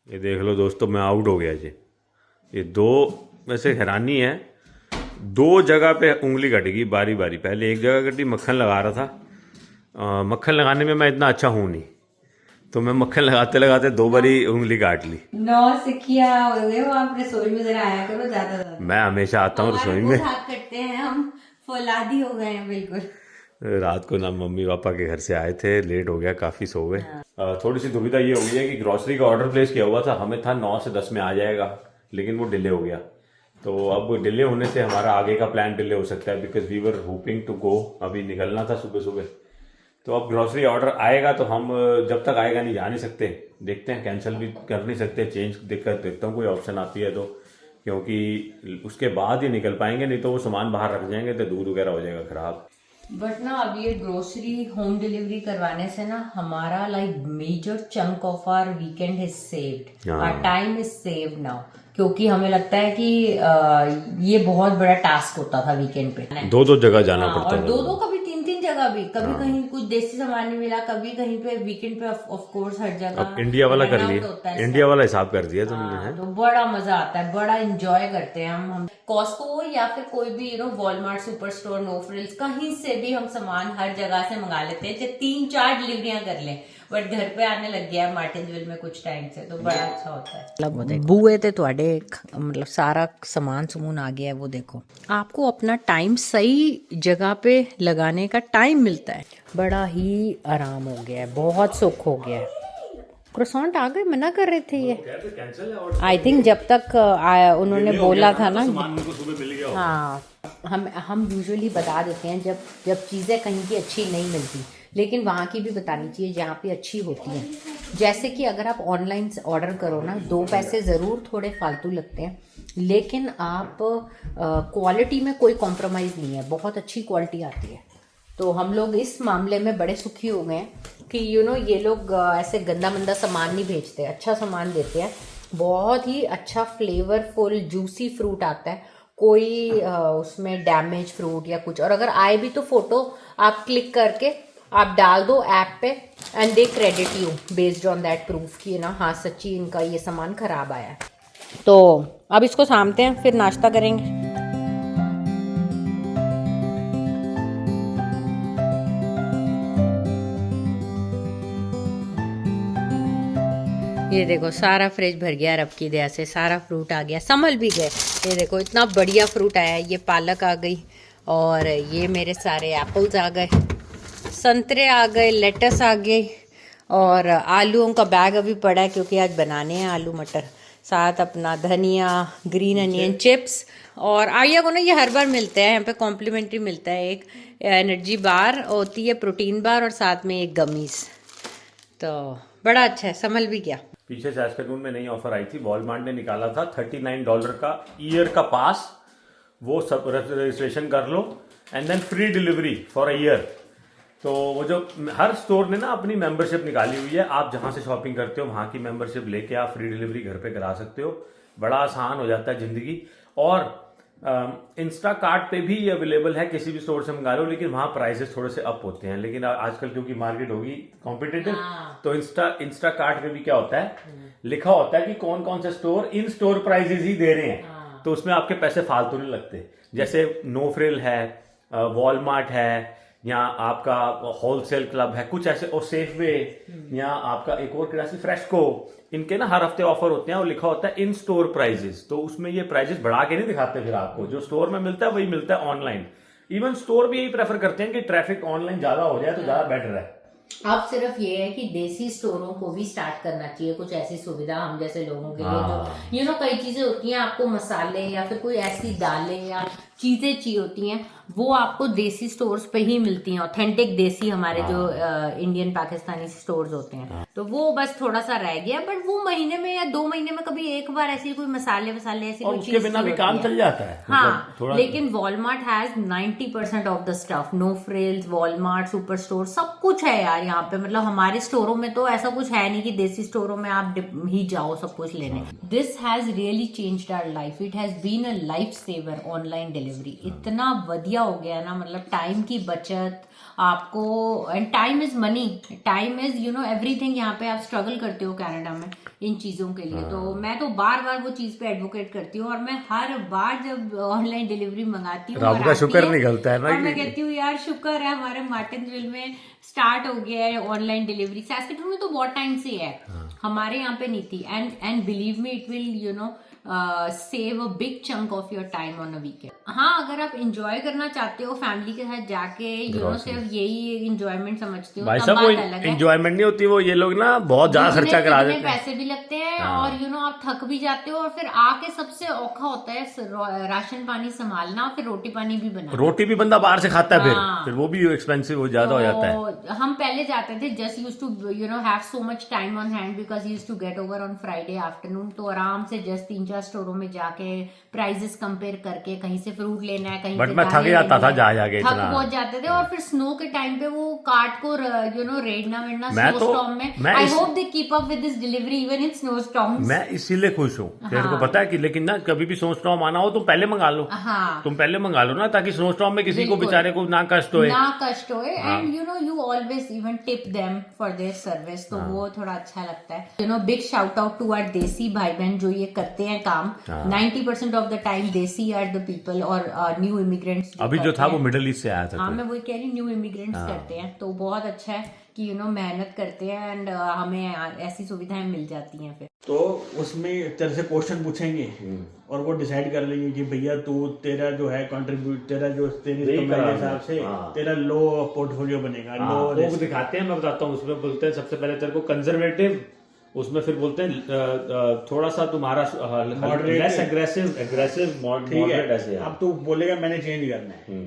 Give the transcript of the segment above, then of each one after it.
ये देख लो दोस्तों, मैं आउट हो गया जी। ये दो वैसे हैरानी है, दो जगह पे उंगली कटेगी बारी बारी। पहले एक जगह कटी, मक्खन लगा रहा था। मक्खन लगाने में मैं इतना अच्छा हूँ नहीं, तो मैं मक्खन लगाते लगाते दो बारी उंगली काट ली। नौ सिकिया हो गए हो आप। रसोई में जरा आया करो ज्यादा। मैं हमेशा आता हूँ रसोई में। हाथ करते हैं हम, फौलादी हो गए हैं बिल्कुल। रात को ना मम्मी पापा के घर से आए थे, लेट हो गया, काफ़ी सो गए। थोड़ी सी दुविधा ये हो गई है कि ग्रॉसरी का ऑर्डर प्लेस किया हुआ था, हमें था 9 से 10 में आ जाएगा, लेकिन वो डिले हो गया। तो अब डिले होने से हमारा आगे का प्लान डिले हो सकता है, because we were hoping to go, अभी निकलना था सुबह सुबह। तो अब ग्रॉसरी ऑर्डर आएगा तो हम जब तक आएगा नहीं जा नहीं सकते। देखते हैं, कैंसिल भी कर नहीं सकते, चेंज दिक्कत देखता हूँ कोई ऑप्शन आती है तो, क्योंकि उसके बाद ही निकल पाएंगे, नहीं तो वो सामान बाहर रख जाएंगे तो दूध वगैरह हो जाएगा खराब। बट ना अब ये ग्रोसरी होम डिलीवरी करवाने से ना हमारा like major chunk of our weekend is saved, our time is saved now. क्योंकि हमें लगता है कि ये बहुत बड़ा टास्क होता था वीकेंड पे, दो दो जगह जाना पड़ता और था, दो कभी तीन तीन जगह भी, कभी कहीं कुछ देसी सामान नहीं मिला, कभी कहीं पे वीकेंड पे ऑफ कोर्स हर जगह। अब इंडिया वाला कर लिया, इंडिया वाला हिसाब कर दिया तुमने है? तो बड़ा मजा आता है, बड़ा एंजॉय करते हैं हम कॉस्को या फिर कोई भी Walmart, super store, no frills, कहीं से भी हम सामान हर जगह से मंगा लेते हैं, चाहे 3-4 डिलीवरियां कर लें, बट घर पे आने लग गया है मार्टिनविल में कुछ टाइम से, तो बड़ा अच्छा होता है। मतलब बूए थे ਤੁਹਾਡੇ, मतलब सारा सामान समून आ गया है। वो देखो, आपको अपना टाइम सही जगह पे लगाने का टाइम मिलता है, बड़ा ही आराम हो गया है, बहुत सुख हो गया है। क्रोसॉन्ट आ गए, मना कर रहे थे ये, आई थिंक जब तक उन्होंने बोला था ना। हाँ, हम यूजुअली बता देते हैं जब चीज़ें कहीं की अच्छी नहीं मिलती, लेकिन वहाँ की भी बतानी चाहिए जहाँ पे अच्छी होती हैं। जैसे कि अगर आप ऑनलाइन से ऑर्डर करो ना, 2 पैसे ज़रूर थोड़े फालतू लगते हैं, लेकिन आप क्वालिटी में कोई कॉम्प्रोमाइज़ नहीं है, बहुत अच्छी क्वालिटी आती है। तो हम लोग इस मामले में बड़े सुखी हो गए हैं कि ये लोग ऐसे गंदा मंदा सामान नहीं भेजते, अच्छा सामान देते हैं। बहुत ही अच्छा फ्लेवरफुल जूसी फ्रूट आता है, कोई उसमें डैमेज फ्रूट या कुछ, और अगर आए भी तो फोटो आप क्लिक करके आप डाल दो ऐप पे, and they credit you based on that proof कि ना हाँ सच्ची इनका ये सामान खराब आया है। तो अब इसको सामते हैं, फिर नाश्ता करेंगे। ये देखो सारा फ्रिज भर गया, रब की दया से सारा फ्रूट आ गया, संभल भी गए। ये देखो इतना बढ़िया फ्रूट आया है, ये पालक आ गई, और ये मेरे सारे एप्पल्स आ गए, संतरे आ गए, लेटस आ गई, और आलूओं का बैग अभी पड़ा है क्योंकि आज बनाने हैं आलू मटर, साथ अपना धनिया, ग्रीन अनियन चिप्स, और आइया को ना ये हर बार मिलता है यहाँ पे, कॉम्प्लीमेंट्री मिलता है, एक एनर्जी बार होती है, प्रोटीन बार, और साथ में एक गमीज। तो बड़ा अच्छा है, संभल भी गया। पीछे सैस्कैटून में नई ऑफर आई थी, वॉलमार्ट ने निकाला था $39 का ईयर का पास, वो सब रजिस्ट्रेशन कर लो and then free delivery for a year. तो वो जो हर स्टोर ने ना अपनी मेंबरशिप निकाली हुई है, आप जहां से शॉपिंग करते हो वहां की मेंबरशिप लेके आप फ्री डिलीवरी घर पे करा सकते हो, बड़ा आसान हो जाता है जिंदगी। और इंस्टा कार्ट पे भी ये अवेलेबल है, किसी भी स्टोर से मंगा लो, लेकिन वहां प्राइसेस थोड़े से अप होते हैं, लेकिन आजकल क्योंकि मार्केट होगी कॉम्पिटिटिव, तो इंस्टा कार्ट पे भी क्या होता है, लिखा होता है कि कौन कौन से स्टोर इन स्टोर प्राइजेस ही दे रहे हैं, तो उसमें आपके पैसे फालतू नहीं लगते। जैसे नो फ्रिल है, वॉलमार्ट है, या आपका होलसेल क्लब है, कुछ ऐसे, और सेफवे, या आपका एक और क्लास फ्रेशको, इनके ना हर हफ्ते ऑफर होते हैं और लिखा होता है इन स्टोर प्राइजेस, तो उसमें ये प्राइजेस बढ़ा के नहीं दिखाते, फिर आपको जो स्टोर में मिलता है वही मिलता है ऑनलाइन। इवन स्टोर भी यही प्रेफर करते हैं कि ट्रैफिक ऑनलाइन ज्यादा हो जाए तो ज्यादा बेटर है। अब सिर्फ ये है कि देसी स्टोरों को भी स्टार्ट करना चाहिए, कुछ ऐसी सुविधा हम जैसे लोगों के लिए, जो कई चीजें होती हैं, आपको मसाले या फिर कोई ऐसी दालें या चीजें चाहिए होती हैं, वो आपको देसी स्टोर्स पे ही मिलती हैं, ऑथेंटिक देसी हमारे जो इंडियन पाकिस्तानी स्टोर्स होते हैं। तो वो बस थोड़ा सा रह गया, बट वो महीने में या 2 महीने में कभी एक बार ऐसी कोई मसाले वसाले ऐसी कोई उसके बिना भी काम चल जाता है। हाँ, लेकिन Walmart has 90% of the stuff, no frills, Walmart, super store, सब कुछ है यार यहाँ पे। मतलब हमारे स्टोरों में तो ऐसा कुछ है नहीं कि देसी स्टोरों में आप ही जाओ सब कुछ लेने। This has really changed our life, it has been a life saver online delivery. Delivery इतना बढ़िया हो गया ना, मतलब टाइम की बचत आपको, and time is money, time is you know everything. यहाँ पे आप स्ट्रगल करते हो कनाडा में इन चीजों के लिए, तो मैं तो बार बार वो चीज पे एडवोकेट करती हूँ। और मैं हर बार जब ऑनलाइन डिलीवरी मंगाती हूँ रब का शुक्र निकलता है ना, और मैं कहती हूँ यार शुक्र है हमारे मार्टिनविल में स्टार्ट हो गया है ऑनलाइन डिलीवरी। सैस्केटून में तो बहुत टाइम से है, हमारे यहाँ पे नहीं थी। And believe me it will you know save a big chunk of your time on a weekend. हाँ, अगर आप इंजॉय करना चाहते हो फैमिली के साथ जाके, यू नो सिर्फ यही इंजॉयमेंट समझते हो, भाई तब साहब वो बात अलग है। एंजॉयमेंट नहीं होती, वो ये लोग ना बहुत ज्यादा खर्चा करा देते हैं, पैसे भी लगते हैं और यू नो आप थक भी जाते हो। और फिर आके सबसे औखा होता है राशन पानी संभालना, फिर रोटी पानी भी बनाना। रोटी भी बंदा बाहर से खाता है, हाँ। फिर वो भी एक्सपेंसिव हो ज्यादा हो जाता है। तो हम पहले जाते थे, just used to you know have so much time on hand because used to get over on Friday afternoon. तो आराम से जस्ट 3-4 स्टोरों में जाके प्राइजेस कंपेयर करके, कहीं से फ्रूट लेना है, कहीं बट से मैं थक दालें जाता लेनी था है, जा जाके थक इतना। पहुंच जाते थे। और फिर स्नो के टाइम पे वो कार्ट को यू नो रेडना वेडना मैं स्नो तो- स्टॉर्म में। मैं आई इस- hope they keep up with this delivery even in snow storms. मैं इसीलिए खुश हूँ, तेरे को पता है कि, लेकिन ना कभी भी स्नो स्टॉर्म आना हो तुम पहले मंगा लो, हाँ, तुम पहले मंगा लो ना, ताकि स्नो स्टॉर्म में किसी को बिल्कुल। बेचारे को ना कष्ट होए। ना कष्ट होए। And you know you always even tip them for their service, तो वो थोड़ा अच्छा लगता है। You know big shout out to our desi भाई बहन जो ये करते हैं काम। 90% of the time desi are the people और न्यू इमिग्रेंट्स। अभी जो था वो मिडिल ईस्ट से आया था। हाँ, मैं वही कह रही, न्यू इमिग्रेंट्स करते हैं, तो बहुत अच्छा है कि यू नो मेहनत करते हैं एंड हमें ऐसी सुविधाएं मिल जाती हैं। फिर तो उसमें तेरे से क्वेश्चन पूछेंगे और वो डिसाइड कर लेंगे कि भैया तू, तेरा जो है कंट्रीब्यूट, तेरा जो तेरी कमाई के हिसाब से तेरा लो पोर्टफोलियो बनेगा। लो वो दिखाते हैं, मैं बताता हूँ। उसमें बोलते हैं सबसे पहले तेरे को कंजर्वेटिव, उसमें फिर बोलते हैं थोड़ा सा तुम्हारा लेस एग्रेसिव मॉडरेट ऐसे। अब तू बोलेगा मैंने चेंज करना है,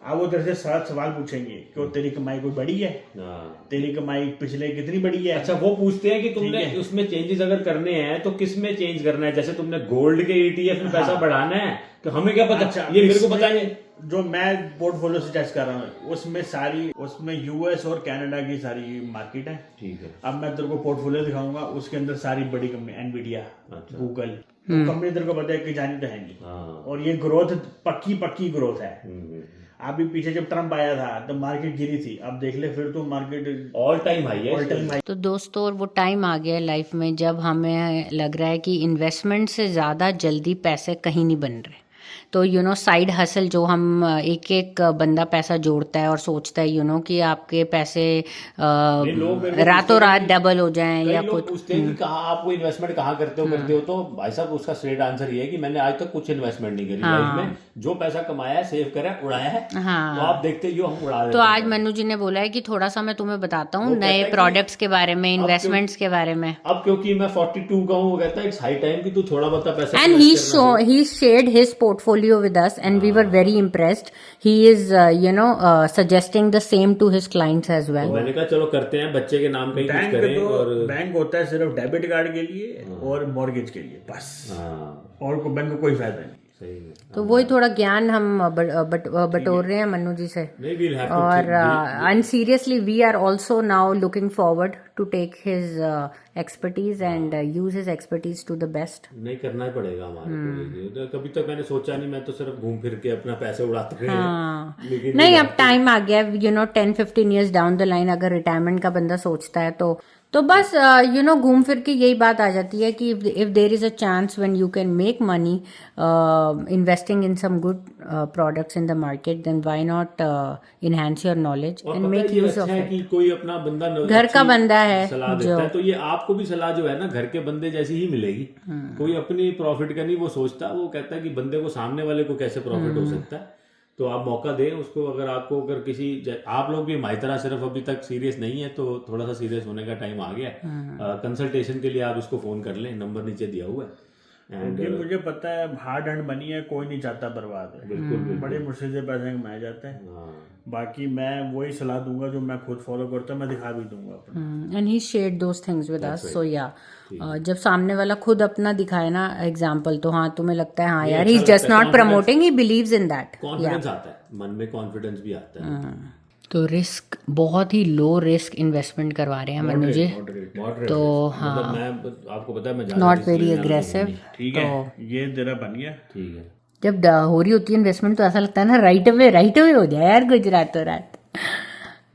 अब वो तेरे से 7 सवाल पूछेंगे कि तेरी कमाई कोई बड़ी है, तेरी कमाई पिछले कितनी बड़ी है। अच्छा, वो पूछते हैं कि तुमने उसमें चेंजेस अगर करने हैं तो किस में चेंज करना है। जैसे तुमने गोल्ड के ETF में पैसा बढ़ाना है तो हमें क्या पता। अच्छा, ये मेरे को पता नहीं। जो मैं पोर्टफोलियो से टेस्ट कर रहा हूँ उसमें US और कनाडा की सारी मार्केट है। ठीक है। अब मैं तेरे को पोर्टफोलियो दिखाऊंगा, उसके अंदर सारी बड़ी कंपनी, एनवीडिया, गूगल, कंपनी तेरे को पता है कि जानी तो है नहीं। और ये ग्रोथ पक्की ग्रोथ है। अभी पीछे जब ट्रम्प आया था तो मार्केट गिरी थी, अब देख ले फिर तो मार्केट ऑल टाइम हाई है। तो दोस्तों वो टाइम आ गया लाइफ में जब हमें लग रहा है कि इन्वेस्टमेंट से ज़्यादा जल्दी पैसे कहीं नहीं बन रहे। तो यू नो साइड हसल जो हम एक एक बंदा पैसा जोड़ता है और सोचता है यू नो कि आपके पैसे रातों रात डबल हो जाएं या कुछ। पूछते हैं कि कहाँ आपको इन्वेस्टमेंट कहाँ करते हो तो भाई साहब उसका स्ट्रेट आंसर ये है कि मैंने आज तक कुछ इन्वेस्टमेंट नहीं करी लाइफ में। जो पैसा कमाया है, सेव करा, उड़ाया है। हाँ, तो आप देखते ही हो हम उड़ा देते तो आज मनु जी ने बोला है कि थोड़ा सा मैं तुम्हें बताता हूँ नए प्रोडक्ट्स के बारे में, इन्वेस्टमेंट्स के बारे में। अब क्योंकि मैं 42 का हूँ, वो कहता है इट्स हाई टाइम कि तू थोड़ा बहुत पैसा। And he shared his portfolio with us and we were very impressed. He is suggesting the same to his clients as well. तो मैंने कहा चलो करते हैं, बच्चे के नाम पे ही कुछ करें। और बैंक होता है सिर्फ डेबिट कार्ड के लिए और मॉर्गेज के लिए बस, और बैंक को कोई फायदा नहीं। तो वही थोड़ा ज्ञान हम बटोर रहे हैं मन्नू जी से। और and seriously we are also now looking forward to take his expertise and use his expertise to the best. नहीं, करना ही पड़ेगा हमारे को। कभी तक मैंने सोचा नहीं, मैं तो सिर्फ घूम फिर के अपना पैसे उड़ाता रहे। हाँ, नहीं अब टाइम आ गया, you know 10-15 years down the line अगर रिटायरमेंट का बंदा सोचता है तो बस यू नो घूम फिर के यही बात आ जाती है कि if there is a chance when you can make money investing in some good products in the market, then why not enhance your knowledge and make use of it. कि कोई अपना बंदा घर का बंदा है सलाह देता है, तो ये आपको भी सलाह जो है ना घर के बंदे जैसी ही मिलेगी। कोई अपनी प्रॉफिट का नहीं वो सोचता, वो कहता है कि बंदे को, सामने वाले को कैसे प्रॉफिट हो सकता है। तो आप मौका दें उसको। अगर आपको, अगर किसी, आप लोग भी हमारी तरह सिर्फ अभी तक सीरियस नहीं है तो थोड़ा सा सीरियस होने का टाइम आ गया। कंसल्टेशन के लिए आप इसको फोन कर लें, नंबर नीचे दिया हुआ है। मुझे पता है हार्ड एंड मनी है, कोई नहीं चाहता बर्बाद है। बिल्कुल बड़े मुश्किल से पैसे कमाए जाते हैं। बाकी मैं वही सलाह दूंगा जो मैं खुद फॉलो करता हूँ, मैं दिखा भी दूंगा अपना। And he shared those things with us. So या जब सामने वाला खुद अपना दिखाए ना एग्जांपल, तो हाँ तुम्हें लगता है हाँ यार he is just not promoting, he believes in that. Confidence आता है मन में, कॉन्फिडेंस भी आता है। तो रिस्क, बहुत ही लो रिस्क इन्वेस्टमेंट करवा रहे हैं मनु जी। तो हाँ, मैं आपको पता है मैं नॉट वेरी एग्रेसिव। ठीक है, ये तेरा बन गया। ठीक है, जब हो रही होती है इन्वेस्टमेंट तो ऐसा लगता है ना राइट अवे हो जाए यार गुजरातों रात।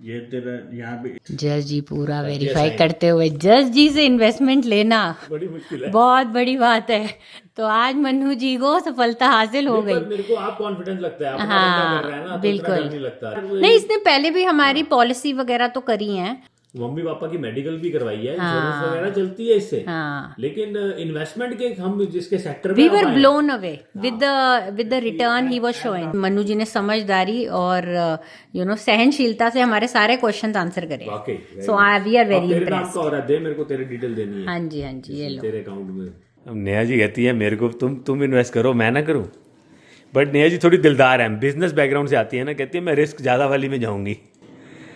ये तेरा यहाँ पे जस जी पूरा वेरीफाई करते हुए जस जी से इन्वेस्टमेंट लेना बड़ी मुश्किल है। बहुत बड़ी बात है। तो आज मन्नू जी को सफलता हासिल हो गई। मेरे को आप कॉन्फिडेंस लगता है, अपना हाँ, बंदा कर रहा है ना, तो बिल्कुल। इतना डर नहीं लगता। नहीं, इसने पहले भी हमारी पॉलिसी वगैरह तो करी है। मम्मी पापा की मेडिकल भी करवाई है, इंश्योरेंस वगैरह चलती है इससे। हाँ, लेकिन इन्वेस्टमेंट के हम जिसके सेक्टर वी में were blown away with the return he was showing. Mannu ji ने समझदारी और सहनशीलता से हमारे सारे क्वेश्चन आंसर करे। वाकई सो वी आर वेरी तेरे नाम का हो रहा है, दे मेरे को तेरी डिटेल देनी है। हाँ जी, हाँ जी, ये लो। तेरे अकाउंट में। अब नेहा जी कहती है मेरे को तुम इन्वेस्ट करो, मैं ना करूं। बट नेहा जी थोड़ी दिलदार है, बिजनेस बैकग्राउंड से आती है ना, कहती है मैं रिस्क ज्यादा वाली में जाऊंगी।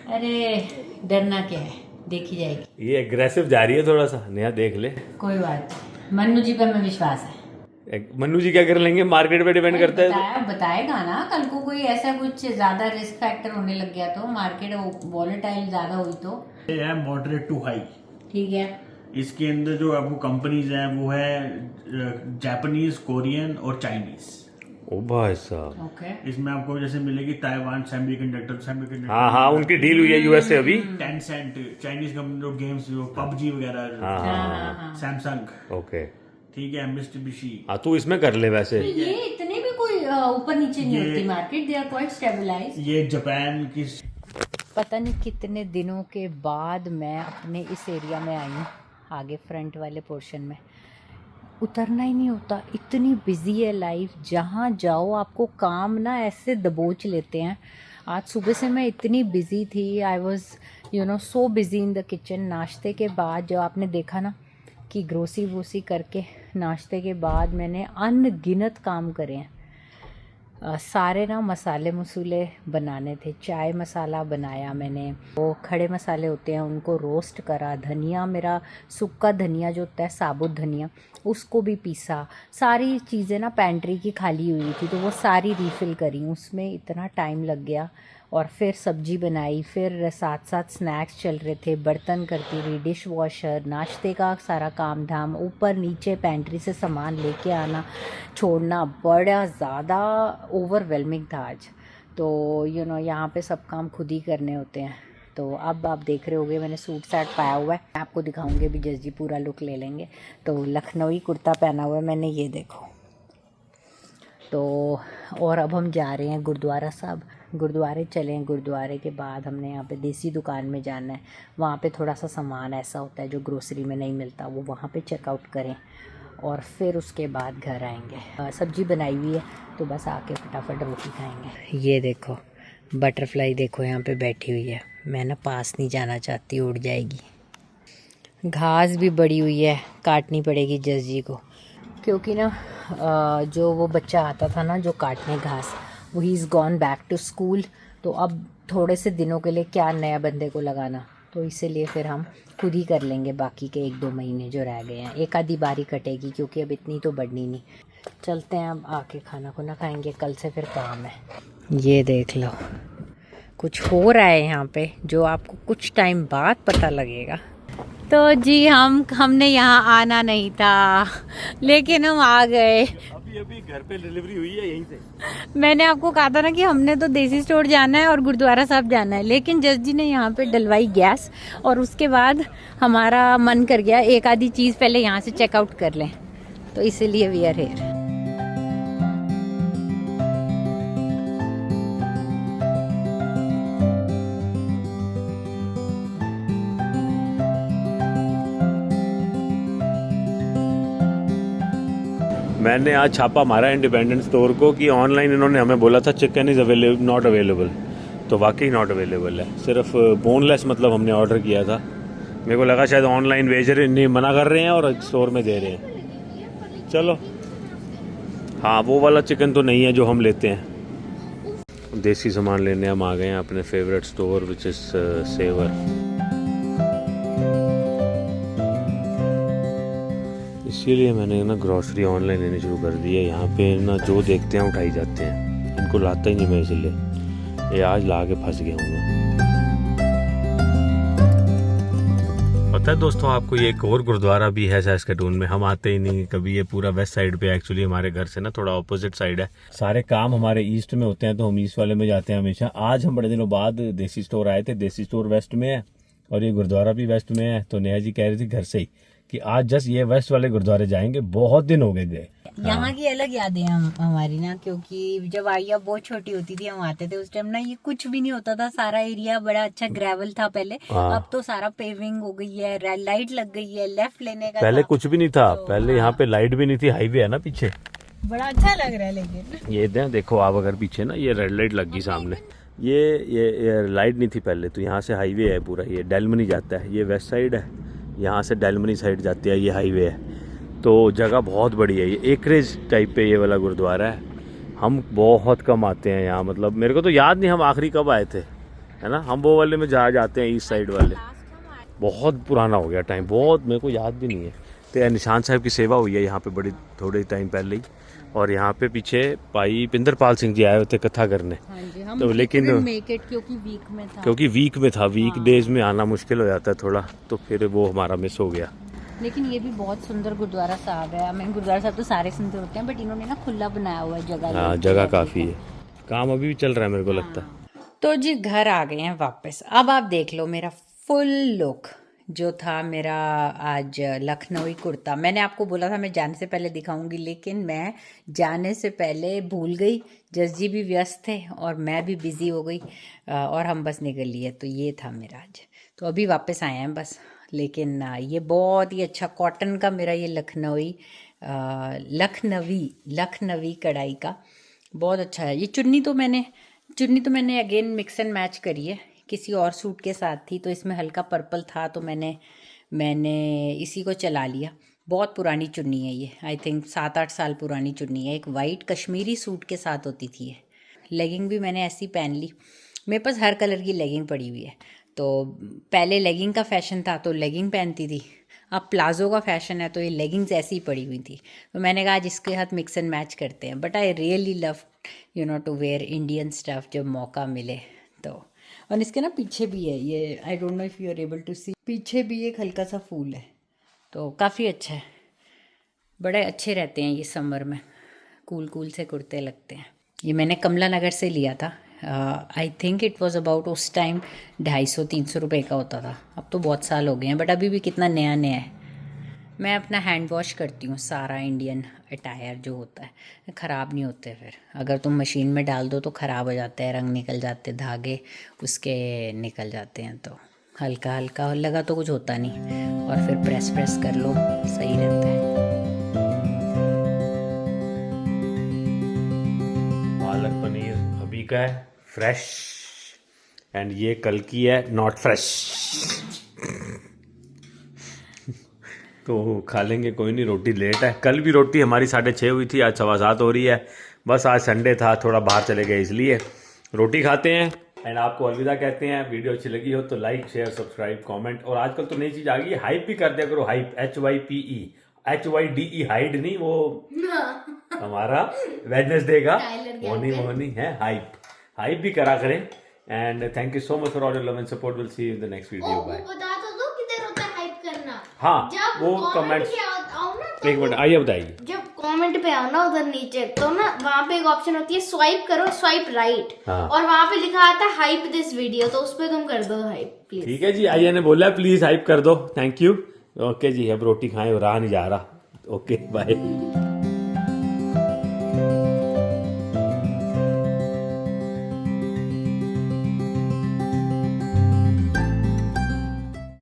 अरे डरना क्या है, देखी जाएगी। ये एग्रेसिव जा रही है थोड़ा सा, नेहा देख ले। कोई बात नहीं, मन्नू जी पे हमें विश्वास है। मन्नू जी क्या कर लेंगे, मार्केट पे डिपेंड करता है। बताएगा ना, कल को कोई ऐसा कुछ ज्यादा रिस्क फैक्टर होने लग गया तो, मार्केट वॉलेटाइल ज्यादा हुई तो। ये है मॉडरेट टू हाई। ठीक है। इसके अंदर जो आपको कंपनीज हैं वो है जापानीज, कोरियन और चाइनीज। ओ भाई साहब। ओके। इसमें आपको जैसे मिलेगी ताइवान सेमीकंडक्टर। हाँ उनकी डील हुई है यूएस से अभी। टेंसेंट, चाइनीज कंपनी जो गेम्स जो पबजी वगैरह, सैमसंग। ओके ठीक है, मित्सुबिशी। हाँ तू इसमें कर ले वैसे। ये इतने भी कोई ऊपर नीचे नहीं होती market, they are quite stabilised. ये जापान की। पता नहीं कितने दिनों के बाद मैं अपने इस एरिया में आई हूँ, आगे फ्रंट वाले पोर्शन में। उतरना ही नहीं होता, इतनी बिजी है लाइफ, जहाँ जाओ आपको काम ना ऐसे दबोच लेते हैं। आज सुबह से मैं इतनी बिजी थी, I was so busy in the kitchen. नाश्ते के बाद जो आपने देखा ना कि ग्रोसरी वोसरी करके नाश्ते के बाद मैंने अनगिनत काम करे हैं। सारे ना मसाले मसूले बनाने थे, चाय मसाला बनाया मैंने, वो खड़े मसाले होते हैं उनको रोस्ट करा, धनिया मेरा सूखा धनिया जो होता है साबुत धनिया उसको भी पीसा, सारी चीज़ें ना पेंट्री की खाली हुई थी तो वो सारी रीफ़िल करी, उसमें इतना टाइम लग गया। और फिर सब्जी बनाई, फिर साथ साथ स्नैक्स चल रहे थे, बर्तन करती रही, डिश वॉशर, नाश्ते का सारा काम धाम, ऊपर नीचे पेंट्री से सामान लेके आना छोड़ना, बड़ा ज़्यादा ओवरवेलमिंग था आज। तो यहाँ पे सब काम खुद ही करने होते हैं। तो अब आप देख रहे होगे मैंने सूट शर्ट पाया हुआ है, आपको दिखाऊंगे भी, जस जी पूरा लुक ले लेंगे। तो लखनवी कुर्ता पहना हुआ है मैंने, ये देखो। तो और अब हम जा रहे हैं गुरुद्वारा साहब, गुरुद्वारे चलें। गुरुद्वारे के बाद हमने यहाँ पे देसी दुकान में जाना है, वहाँ पे थोड़ा सा सामान ऐसा होता है जो ग्रोसरी में नहीं मिलता, वो वहाँ पे चेकआउट करें और फिर उसके बाद घर आएंगे। सब्जी बनाई हुई है तो बस आके फटाफट रोटी खाएंगे। ये देखो बटरफ्लाई, देखो यहाँ पे बैठी हुई है, मैं ना पास नहीं जाना चाहती, उड़ जाएगी। घास भी बड़ी हुई है, काटनी पड़ेगी जस जी को, क्योंकि ना जो वो बच्चा आता था ना जो काटने घास, वो ही is gone back to school. तो अब थोड़े से दिनों के लिए क्या नया बंदे को लगाना, तो इसीलिए फिर हम खुद ही कर लेंगे बाकी के 1-2 महीने जो रह गए हैं। एक आधी बारी कटेगी क्योंकि अब इतनी तो बढ़नी नहीं। चलते हैं अब, आके खाना खुना खाएंगे, कल से फिर काम है। ये देख लो कुछ हो रहा है यहाँ पे जो आपको कुछ टाइम बाद पता लगेगा। तो जी हमने यहाँ आना नहीं था लेकिन हम आ गए। अभी घर पे डिलीवरी हुई है यहीं से। मैंने आपको कहा था ना कि हमने तो देसी स्टोर जाना है और गुरुद्वारा साहब जाना है, लेकिन जस जी ने यहाँ पे डलवाई गैस और उसके बाद हमारा मन कर गया एक आधी चीज़ पहले यहाँ से चेकआउट कर लें, तो इसीलिए वी आर हियर। मैंने आज छापा मारा इंडिपेंडेंट स्टोर को कि ऑनलाइन इन्होंने हमें बोला था चिकन इज़ नॉट अवेलेबल, तो वाकई नॉट अवेलेबल है। सिर्फ बोनलेस मतलब हमने ऑर्डर किया था। मेरे को लगा शायद ऑनलाइन भेज रहे नहीं, मना कर रहे हैं और स्टोर में दे रहे हैं। चलो हाँ, वो वाला चिकन तो नहीं है जो हम लेते हैं। देसी सामान लेने हम आ गए हैं अपने favourite store which is saver. इसीलिए मैंने ना ग्रॉसरी ऑनलाइन लेनी शुरू कर दी है। यहाँ पे ना जो देखते हैं उठाई जाते हैं, इनको लाता ही नहीं मैं, इसलिए ये आज ला के फंस गया हूँ मैं। पता है दोस्तों आपको, ये एक और गुरुद्वारा भी है सैस्कैटून में, हम आते ही नहीं कभी। ये पूरा वेस्ट साइड पे, एक्चुअली हमारे घर से ना थोड़ा ऑपोजिट साइड है। सारे काम हमारे ईस्ट में होते हैं तो हम ईस्ट वाले में जाते हैं हमेशा। आज हम बड़े दिनों बाद देसी स्टोर आए थे। देसी स्टोर वेस्ट में है और ये गुरुद्वारा भी वेस्ट में है। तो नेहा जी कह रही थी घर से ही कि आज जस्ट ये वेस्ट वाले गुरुद्वारे जाएंगे, बहुत दिन हो गए गए। यहाँ की अलग यादें हैं हमारी ना, क्योंकि जब आइया बहुत छोटी होती थी हम आते थे उस टाइम ना, ये कुछ भी नहीं होता था। सारा एरिया बड़ा अच्छा ग्रेवल था पहले, अब तो सारा पेविंग हो गई है, लाइट लग गई है, लेफ्ट लेने का पहले कुछ भी नहीं था, पहले यहाँ पे लाइट भी नहीं थी। हाईवे है ना पीछे, बड़ा अच्छा लग रहा है। लेकिन ये देखो आप अगर पीछे ना, ये रेड लाइट लग गई सामने। ये लाइट नहीं थी पहले। तो यहाँ से हाईवे है पूरा, ये डेलमनी जाता है, ये वेस्ट साइड है, यहाँ से डेलमनी साइड जाती है, ये हाईवे है। तो जगह बहुत बड़ी है, ये एकरेज टाइप पे ये वाला गुरुद्वारा है। हम बहुत कम आते हैं यहाँ, मतलब मेरे को तो याद नहीं हम आखिरी कब आए थे, है ना। हम वो वाले में जाते हैं, ईस्ट साइड वाले। बहुत पुराना हो गया टाइम, बहुत मेरे को याद भी नहीं है। तो निशान साहब की सेवा हुई है यहाँ पे बड़ी थोड़े टाइम पहले ही। और यहाँ पे पीछे भाई पिंदरपाल सिंह जी आए हुए थे कथा करने। तो लेकिन क्योंकि वीक में था, वीक डेज में आना मुश्किल हो जाता है थोड़ा, तो फिर वो हमारा मिस हो गया। लेकिन ये भी बहुत सुंदर गुरुद्वारा साहब है। मैं गुरुद्वारा साहब तो सारे सुंदर होते हैं, बट इन्होंने ना खुला बनाया हुआ है जगह। हाँ, जगह काफी है। काम अभी भी चल रहा है मेरे को लगता है। तो जी घर आ गए हैं वापस। अब आप देख लो मेरा फुल लुक जो था मेरा आज लखनवी कुर्ता। मैंने आपको बोला था मैं जाने से पहले दिखाऊंगी, लेकिन मैं जाने से पहले भूल गई। जस जी भी व्यस्त थे और मैं भी बिजी हो गई और हम बस निकल लिए। तो ये था मेरा आज। तो अभी वापस आए हैं बस। लेकिन ये बहुत ही अच्छा कॉटन का मेरा ये लखनवी कढ़ाई का बहुत अच्छा है। ये चुन्नी तो मैंने अगेन मिक्स एंड मैच करी है, किसी और सूट के साथ थी तो इसमें हल्का पर्पल था तो मैंने इसी को चला लिया। बहुत पुरानी चुन्नी है ये, आई थिंक 7-8 साल पुरानी चुन्नी है। एक वाइट कश्मीरी सूट के साथ होती थी ये। लेगिंग भी मैंने ऐसी पहन ली। मेरे पास हर कलर की लेगिंग पड़ी हुई है। तो पहले लेगिंग का फैशन था तो लेगिंग पहनती थी, अब प्लाजो का फैशन है तो ये लेगिंग्स ऐसी ही पड़ी हुई थी। तो मैंने कहा आज इसके साथ मिक्स एंड मैच करते हैं। But I really love to wear Indian stuff जब मौका मिले तो। और इसके ना पीछे भी है ये, I don't know if you are able to see, पीछे भी एक हल्का सा फूल है। तो काफ़ी अच्छा है, बड़े अच्छे रहते हैं ये समर में, कूल से कुर्ते लगते हैं। ये मैंने कमला नगर से लिया था। I think it was about उस टाइम 250-300 रुपये का होता था। अब तो बहुत साल हो गए हैं, बट अभी भी कितना नया है। मैं अपना हैंड वॉश करती हूँ। सारा इंडियन अटायर जो होता है ख़राब नहीं होते। फिर अगर तुम मशीन में डाल दो तो ख़राब हो जाते हैं, रंग निकल जाते, धागे उसके निकल जाते हैं। तो हल्का लगा तो कुछ होता नहीं, और फिर प्रेस कर लो, सही रहता है। पालक पनीर अभी का है फ्रेश, एंड ये कल की है नॉट फ्रेश। तो खा लेंगे, कोई नहीं। रोटी लेट है, कल भी रोटी हमारी 6:30 हुई थी, आज 7:15 हो रही है। बस आज संडे था, थोड़ा बाहर चले गए इसलिए। रोटी खाते हैं एंड आपको अलविदा कहते हैं। वीडियो अच्छी लगी हो तो लाइक शेयर सब्सक्राइब कमेंट। और आजकल तो नई चीज़ आ गई है, हाइप भी कर दिया करो। हाइप HYPE हाइड नहीं, वो हमारा वेडनेसडे का मोनी है। हाइप भी करा करें। And thank you so much for all your love and support. Will see you in the next video. Bye. बता तो दो किधर होता है हाइप करना। हाँ, वो कमेंट एक मिनट आइए बताइए। जब कमेंट पे आओ ना उधर नीचे, तो ना वहाँ पे एक ऑप्शन होती है स्वाइप करो, स्वाइप राइट। हाँ। और वहाँ पे लिखा आता है हाइप दिस वीडियो, तो उस पे तुम कर दो हाइप प्लीज। ठीक है जी, आइए ने बोला प्लीज हाइप कर दो। Thank you. ओके जी, अब रोटी खाएं, रहा नहीं जा रहा। Okay bye.